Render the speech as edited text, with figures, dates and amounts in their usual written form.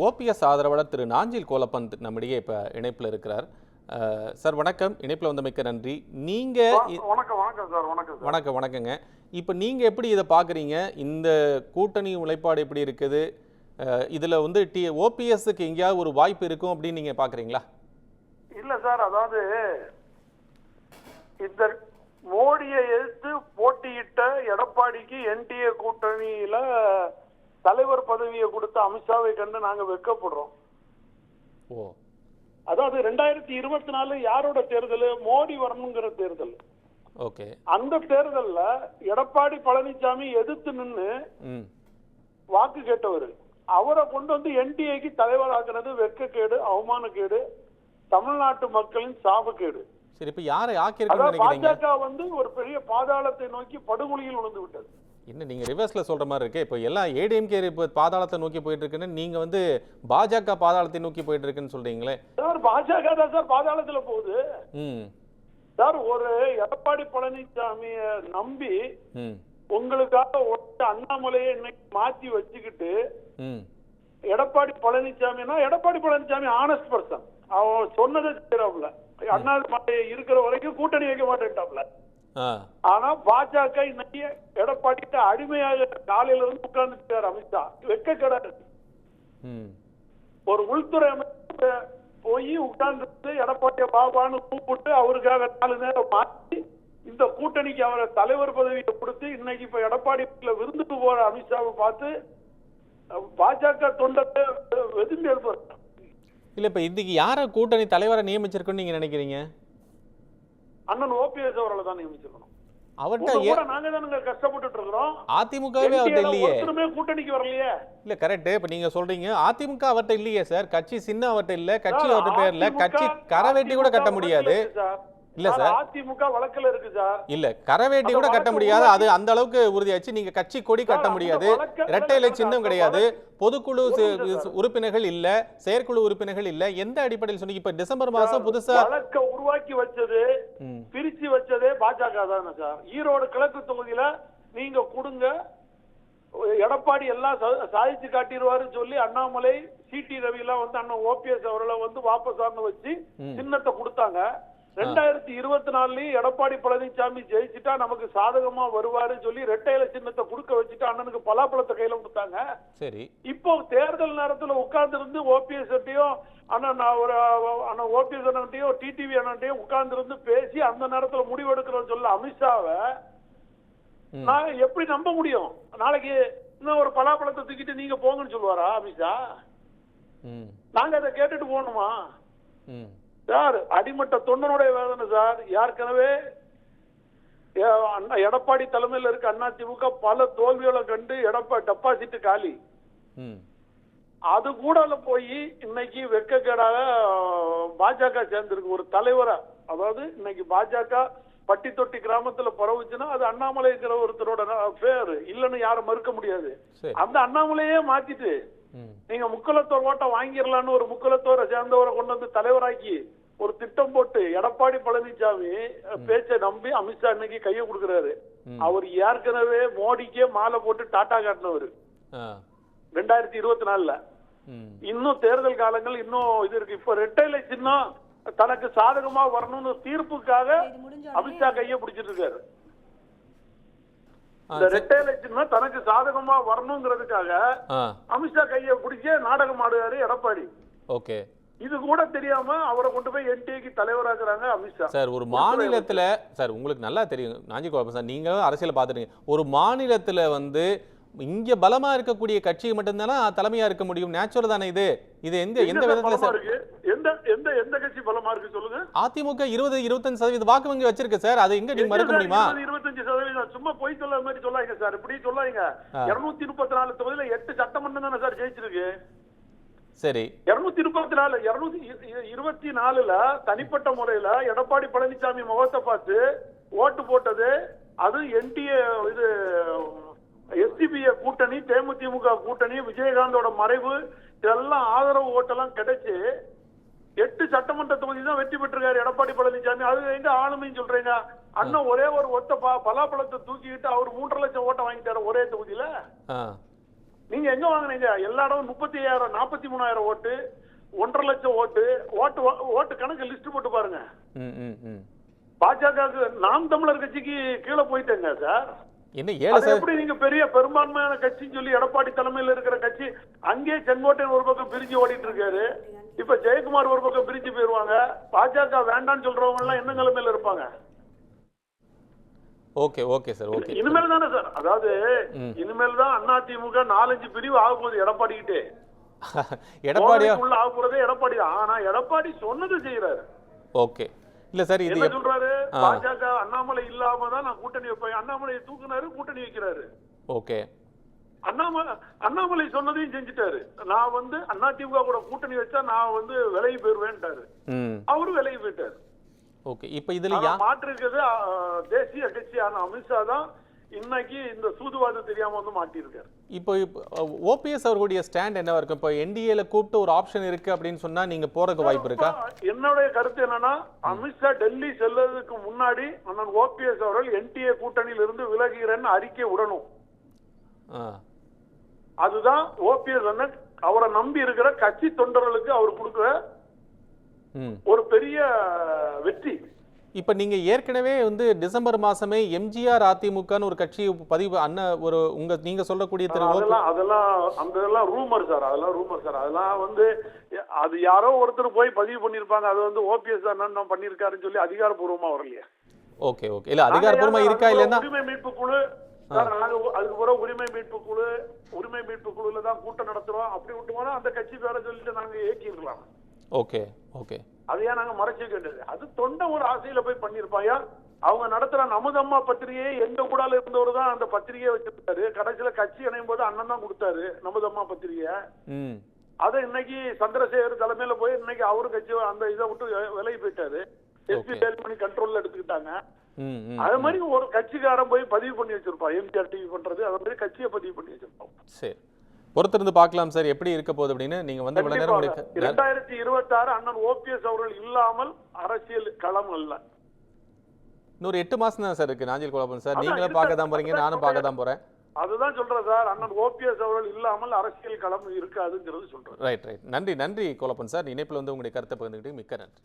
OPS ஆதரவாளர் திரு நாஞ்சில் கோலப்பந்த் நம்மிடையே இப்போ இணைப்பில் இருக்கிறார். சார் வணக்கம், இணைப்பில் வந்தமைக்க நன்றி. நீங்கள் வணக்கங்க. இப்போ நீங்கள் எப்படி இதை பார்க்குறீங்க? இந்த கூட்டணி உழைப்பாடு எப்படி இருக்குது? இதில் வந்து ஓபிஎஸ்க்கு எங்கேயாவது ஒரு வாய்ப்பு இருக்கும் அப்படின்னு நீங்கள் பார்க்குறீங்களா? இல்லை சார், அதாவது இந்த மோடியை எதிர்த்து போட்டியிட்ட எடப்பாடிக்கு என்டிஏ கூட்டணியில தலைவர் பதவியை கொடுத்த அமித்ஷாவை கண்டு நாங்க வெட்கப்படுறோம். அதாவது 2024 யாரோட தேர்தல்? மோடி வரணுங்கிற தேர்தல். ஓகே. அந்த தேர்தல்ல எடப்பாடி பழனிசாமி எதிர்த்து நின்று வாக்கு கேட்டவர். அவரை கொண்டு வந்து என்டிஏக்கு தலைவராக்குறது வெட்கக்கேடு, அவமானக்கேடு, தமிழ்நாட்டு மக்களின் சாபக்கேடு. சரி, இப்ப யாரை ஆக்கியிருக்காங்க? பாஜக வந்து ஒரு பெரிய பாதாளத்தை நோக்கி படுகொலியில் விழுந்து விட்டது. என்ன நீங்க ரிவர்ஸ்ல சொல்ற மாதிரி இருக்கு? இப்போ எல்லாம் ஏடிஎம்கே பாதாளத்தை நோக்கி போயிட்டு இருக்குன்னு, நீங்க வந்து பாஜக பாதாளத்தை நோக்கி போயிட்டு இருக்குன்னு சொல்றீங்களே சார். பாஜக தான் சார் பாதாளத்துல போகுது சார். ஒரு எடப்பாடி பழனிசாமிய நம்பி உங்களுக்காக அண்ணாமலையை இன்னைக்கு மாத்தி வச்சுக்கிட்டு எடப்பாடி பழனிசாமி ஆனஸ்ட் பர்சன். அவன் சொன்னதை செய்யறாப்ல. அண்ணாமலை இருக்கிற வரைக்கும் கூட்டணி வைக்க மாட்டேன்டாப்ல. ஆனா பாஜக இன்னைக்கு எடப்பாடிக்கு அடிமையாக காலையில இருந்து உட்கார்ந்து அமித்ஷா வெக்க கிடையாது. ஒரு உள்துறை அமைச்சர் போய் உட்கார்ந்து எடப்பாடிய பாபான்னு கூப்பிட்டு அவருக்காக 4 நேரம் மாற்றி இந்த கூட்டணிக்கு அவரை தலைவர் பதவியை கொடுத்து இன்னைக்கு இப்ப எடப்பாடி விருந்துக்கு போற அமித்ஷாவை பார்த்து பாஜக தொண்டத்தை வெதும்பி எழுப்புறாங்க. இல்ல, இப்ப இன்னைக்கு யார கூட்டணி தலைவரை நியமிச்சிருக்குன்னு நீங்க நினைக்கிறீங்க? அண்ணன் ஓபிஎஸ் அவர்களை தான் நியமிச்சிருக்கணும். அவர்கிட்ட நாங்க தானுங்க கஷ்டப்பட்டு இருக்கிறோம். அதிமுகவே அவர்கிட்ட இல்லையே. கூட்டணிக்கு வரலையே. இல்ல கரெக்ட். இப்ப நீங்க சொல்றீங்க அதிமுக அவர்கிட்ட இல்லையே சார். கட்சி சின்ன அவர்கிட்ட இல்ல, கட்சி அவர்கிட்ட பேர்ல, கட்சி கரவேட்டி கூட கட்ட முடியாது. இல்ல சார், அதிமுக வழக்குல இருக்கு சார். இல்ல கரவேட்டி கூட கட்ட முடியாது. அது அந்த அளவுக்கு உறுதியாச்சு. நீங்க கட்சி கொடி கட்ட முடியாது. இரட்டை இலை சின்னம் கிடையாது. பொதுக்குழு உறுப்பினர்கள் இல்ல, செயற்குழு உறுப்பினர்கள் இல்ல. எந்த அடிப்படையில் சொன்னீங்க? இப்ப டிசம்பர் மாசம் புதுசா வழக்க உருவாக்கி வச்சது, பிரிச்சு வச்சதே பாஜக தானே சார். ஈரோடு கிழக்கு தொகுதியில நீங்க கொடுங்க, எடப்பாடி எல்லாம் சாதிச்சு காட்டிடுவாருன்னு சொல்லி அண்ணாமலை, சிடி ரவி எல்லாம் வந்து அண்ணன் ஓபிஎஸ் அவர்களை வந்து வாபஸ் வச்சு சின்னத்தை கொடுத்தாங்க. 2024 எடப்பாடி பழனிசாமி ஜெயிச்சுட்டா நமக்கு சாதகமா வருவாரு சொல்லி ரெட்டையில சின்னத்தை கொடுக்க வச்சுட்டு அண்ணனுக்கு பலாப்பழத்தை கையில கொடுத்தாங்க. சரி, இப்போ தேர்தல் நேரத்துல உட்கார்ந்து இருந்து ஓபிஎஸ் அண்ணன் ஓபிஎஸ் அண்ணன்ட்டையும் டிடிவி அண்ணன்ட்டையும் உட்கார்ந்து இருந்து பேசி அந்த நேரத்துல முடிவெடுக்கிறோம் சொல்ல அமித்ஷாவை நான் எப்படி நம்ப முடியும்? நாளைக்கு இன்னும் ஒரு பலாப்பழத்தை தூக்கிட்டு நீங்க போங்கன்னு சொல்லுவாரா அமித்ஷா? நாங்க அதை கேட்டுட்டு போகணுமா சார்? அடிமட்ட தொண்டனுடைய வேதனை சார். ஏற்கனவே எடப்பாடி தலைமையில் இருக்க அதிமுக பல தோல்விகளை கண்டு டெபாசிட் காலி. அது கூட போய் இன்னைக்கு வெட்கக்கேடாக பாஜக சேர்ந்திருக்கு ஒரு தலைவரை. அதாவது இன்னைக்கு பாஜக பட்டி தொட்டி கிராமத்துல பரவுச்சுன்னா அது அண்ணாமலைங்கிற ஒருத்தரோட பேரு இல்லன்னு யாரும் மறுக்க முடியாது. அந்த அண்ணாமலையே மாத்திட்டு நீங்க முக்குலத்தோர் ஓட்ட வாங்கிடலான்னு ஒரு முக்குலத்தோரை சேர்ந்தவரை கொண்டு வந்து தலைவராக்கி ஒரு திட்டம் போட்டு எடப்பாடி பழனிசாமி பேச்சை நம்பி அமித்ஷா இன்னைக்கு கையை கொடுக்கிறாரு. அவர் ஏற்கனவே மோடிக்கே மாலை போட்டு டாட்டா காட்டினவர் 2024. இன்னும் தேர்தல் காலங்கள் இன்னும் இது இருக்கு. இப்ப ரெட்டைலை சின்னம் தனக்கு சாதகமா வரணும்னு தீர்ப்புக்காக அமித்ஷா கையை பிடிச்சிட்டு இருக்காரு. இந்த ரெட்டைலை சின்னம் தனக்கு சாதகமா வரணுங்கிறதுக்காக அமித்ஷா கையை பிடிச்ச நாடகம் ஆடுவாரு எடப்பாடி. ஓகே, இது கூட தெரியாம அவரை கொண்டு போய் என்டிஏக்கு தலைவராக்குறாங்க அமித்ஷா. சார், ஒரு மாநிலத்துல சார் உங்களுக்கு நல்லா தெரியும் நாஞ்சில் கோலப்பந்த் சார், நீங்க அரசியல் பார்த்துட்டீங்க. ஒரு மாநிலத்துல வந்து இங்க பலமா இருக்கக்கூடிய கட்சி மட்டும்தானே தலைமையா இருக்க முடியும். நேச்சுரல் தானே இது. இது எந்த விதத்துல சார் எந்த கட்சி பலமா இருக்கு சொல்லுங்க? அதிமுக 20-25% வாக்கு வங்கி வச்சிருக்கு சார். அது எங்க நீங்க மறுக்க முடியுமா? 25% சும்மா போய் சொல்ல மாதிரி சொல்லாங்க சார். இப்படி சொல்லாங்க. 234 தொகுதியில 8 சட்டமன்றம் தானே சார் ஜெயிச்சிருக்கு. சரி, 224ல தனிப்பட்ட முறையில எடப்பாடி பழனிசாமி முகத்தை பார்த்து ஓட்டு போட்டது அது என்டிஏ இது எஸ்டிபிஏ கூட்டணி, தேமுதிமுக கூட்டணி, விஜயகாந்தோட மறைவு இதெல்லாம் ஆதரவு ஓட்டெல்லாம் கிடைச்சு 8 சட்டமன்ற தொகுதி தான் வெற்றி பெற்றிருக்காரு எடப்பாடி பழனிசாமி. அது எங்க ஆளுமைன்னு சொல்றீங்க? அண்ணன் ஒரே ஒரு ஒத்த பலாப்பழத்தை தூக்கிக்கிட்டு அவர் 3.5 லட்சம் ஓட்டை வாங்கிட்டாரு ஒரே தொகுதியில. நீங்க எங்க வாங்குனீங்க? எல்லா இடமும் 35,000 43,000 ஓட்டு, 1.5 லட்சம் ஓட்டு, ஓட்டு கணக்கு லிஸ்ட் போட்டு பாருங்க. பாஜக நாம் தமிழர் கட்சிக்கு கீழே போயிட்டேங்க சார். என்ன 7 எப்படி நீங்க பெரிய பெரும்பான்மையான கட்சின்னு சொல்லி எடப்பாடி தலைமையில் இருக்கிற கட்சி அங்கே செங்கோட்டையன் ஒரு பக்கம் பிரிஞ்சு ஓடிட்டு இருக்காரு. இப்ப ஜெயக்குமார் ஒரு பக்கம் பிரிஞ்சு போயிருவாங்க. பாஜக வேண்டாம்னு சொல்றவங்க எல்லாம் என்ன நிலைமையில இருப்பாங்க? Okay okay sir. ஓகே, இனிமேல் தானே சார், அதாவது இனிமேல் தான் அதிமுக 4-5 பிரிவு ஆக போகுது. எடப்பாடி கிட்டே உள்ள ஆக போறதே எடப்பாடி தான். ஆனா எடப்பாடி சொன்னது செய்யறாரு. ஓகே, இல்ல சார் இது என்ன சொல்றாரு? பாஜக அண்ணாமலை இல்லாம தான் நான் கூட்டணி வைப்பேன். அண்ணாமலையை தூக்குனாரு, கூட்டணி வைக்கிறாரு. ஓகே, அண்ணாமலை சொன்னதையும் செஞ்சுட்டாரு. நான் அதிமுக கூட கூட்டணி வச்சா நான் விலகி போயிருவேன்ட்டாரு. அவரு விலகி போயிட்டாரு. ஓகே, இப்ப இதுல மாற்று இருக்கிறது தேசிய கட்சியான அமித்ஷா தான் இன்னைக்கு இந்த சூதுவாதம் தெரியாம மாட்டிருக்காரு. இப்போ ஓபிஎஸ் அவர்களுடைய ஸ்டாண்ட் என்னவா இருக்கும்? இப்போ என்டிஏல கூப்பிட்டு ஒரு ஆப்ஷன் இருக்கு அப்படின்னு சொன்னா நீங்க போறதுக்கு வாய்ப்பு இருக்கா? என்னுடைய கருத்து என்னன்னா, அமித்ஷா டெல்லி செல்வதற்கு முன்னாடி அண்ணன் ஓபிஎஸ் அவர்கள் என்டிஏ கூட்டணியில இருந்து விலகிறேன்னு அறிக்கை விடணும். அதுதான் ஓபிஎஸ் அண்ணன் அவரை நம்பி இருக்கிற கட்சி தொண்டர்களுக்கு அவர் கொடுக்கிற ஒரு பெரிய வெற்றி. இப்ப நீங்க ஏற்கனவே டிசம்பர் மாசமே எம்ஜிஆர் அதிமுகன்னு ஒரு கட்சி பதிவு ஒரு நீங்க சொல்லக்கூடிய அதெல்லாம் ரூமர் சார். அதெல்லாம் அது யாரோ ஒருத்தர் போய் பதிவு பண்ணிருப்பாங்க. அது ஓபிஎஸ் அண்ணன் பண்ணிருக்காருன்னு சொல்லி அதிகாரப்பூர்வமா வரலையா? ஓகே ஓகே, இல்ல அதிகாரப்பூர்வமா இருக்கா இல்லன்னா உரிமை மீட்பு குழு அதுக்கு பிறகு உரிமை மீட்பு குழுல தான் கூட்டம் நடத்துறோம் அப்படி விட்டு போனா அந்த கட்சி பேர சொல்லிட்டு நாங்க ஏற்றிருக்கலாம். ஓகே ஓகே, அதையா நாங்க மறைச்சிக்க வேண்டியது? அது தொண்ட ஒரு ஆசையில போய் பண்ணிருப்பாயா? அவங்க நடத்துற நமதம்மா பத்திரிகையை எங்க கூடால இருந்தவர் தான் அந்த பத்திரிகையை வச்சிருக்காரு. கடைசியில கட்சி இணையும் போது அண்ணன் தான் கொடுத்தாரு நமதம்மா பத்திரிகைய. அதை இன்னைக்கு சந்திரசேகர் தலைமையில போய் இன்னைக்கு அவரு கட்சி அந்த இதை விட்டு விலகி போயிட்டாரு. எஸ்பி வேலுமணி கண்ட்ரோல்ல எடுத்துக்கிட்டாங்க. அது மாதிரி ஒரு கட்சிக்காரன் போய் பதிவு பண்ணி வச்சிருப்பான். எம்ஜிஆர் டிவி பண்றது அது மாதிரி கட்சியை பதிவு பண்ணி வச்சிருப்பான். சரி, பொறுத்திருந்து பார்க்கலாம் சார் எப்படி இருக்க போகுது அப்படின்னு. நீங்க இவ்வளவு நேரம் 2026 அண்ணன் ஓபிஎஸ் அவர்கள் இல்லாமல் அரசியல் களம் அல்ல. இன்னொரு 8 மாசம் தான் சார் இருக்கு நாஞ்சில் குழப்பம் சார். நீங்களும் பார்க்க தான் போறீங்க, நானும் பார்க்க தான் போறேன். அதுதான் சொல்றேன் சார், அண்ணன் ஓபிஎஸ் அவர்கள் இல்லாமல் அரசியல் களம் இருக்காதுங்கிறது சொல்றேன். ரைட் ரைட், நன்றி நன்றி கோலப்பன் சார். இணைப்பில் உங்களுடைய கருத்தை பகிர்ந்துக்கிட்டு மிக்க நன்றி.